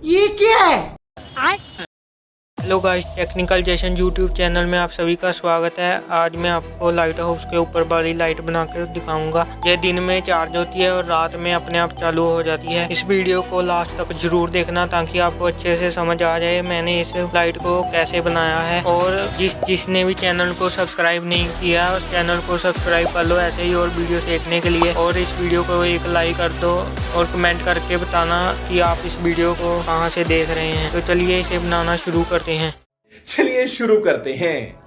ये क्या है? Hello guys, technical Jaishan YouTube channel में आप सभी का स्वागत है। आज मैं आपको लाइट हाउस के ऊपर वाली लाइट बनाकर दिखाऊंगा। ये दिन में चार्ज होती है और रात में अपने आप चालू हो जाती है। इस वीडियो को लास्ट तक जरूर देखना ताकि आपको अच्छे से समझ आ जाए मैंने इस लाइट को कैसे बनाया है। और जिसने भी चैनल को सब्सक्राइब नहीं किया उस चैनल को सब्सक्राइब कर लो ऐसे ही और वीडियो देखने के लिए। और इस वीडियो को एक लाइक कर दो और कमेंट करके बताना कि आप इस वीडियो को कहाँ से देख रहे हैं। तो चलिए इसे बनाना शुरू करते हैं। चलिए शुरू करते हैं।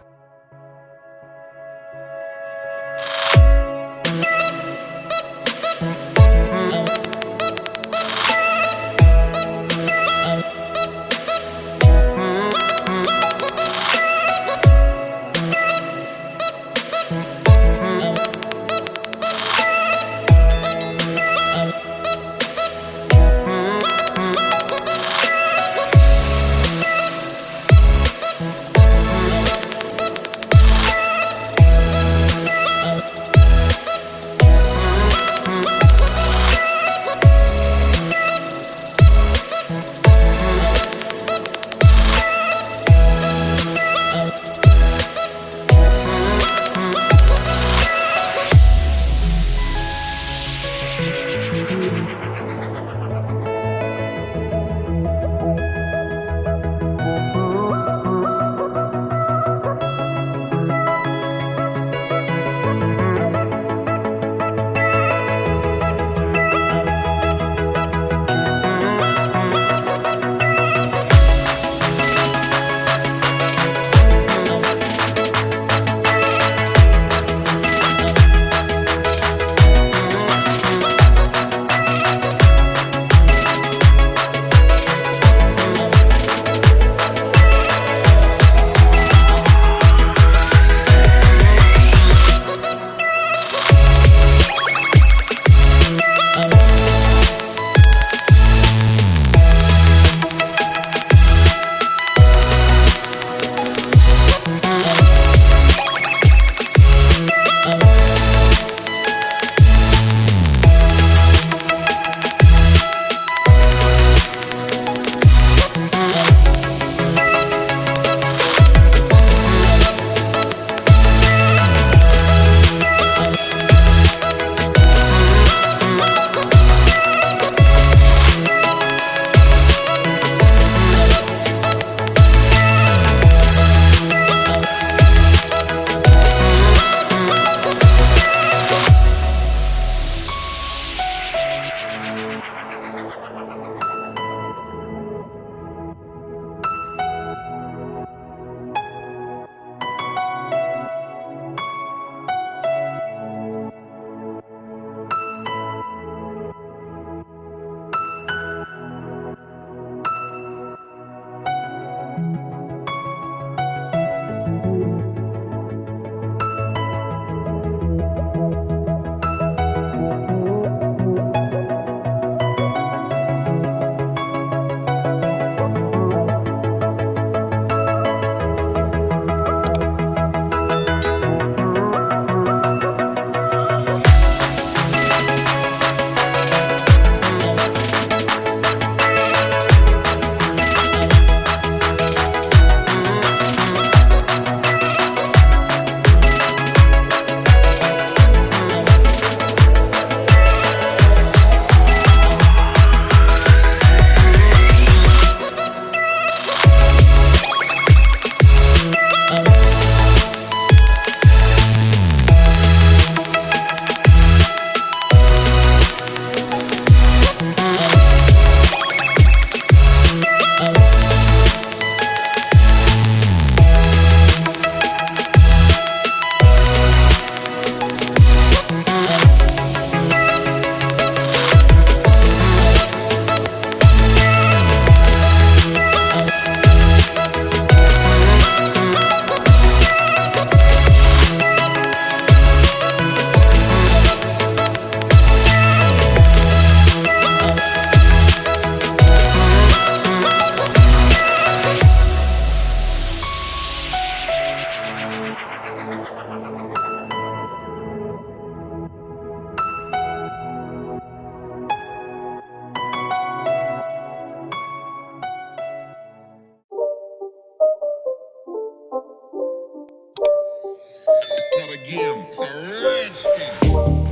game. It's a rich thing.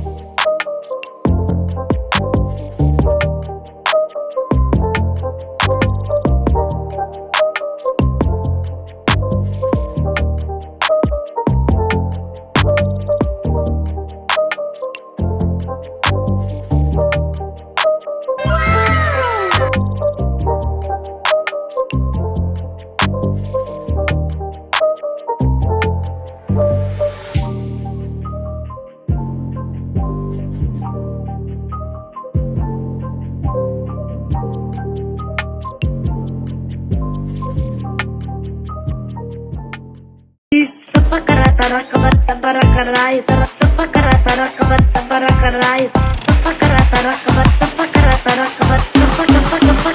Sapakara sarakbat saparakarai sapakara sarakbat saparakarai sapakara sarakbat sapakara sarakbat sapakara sarakbat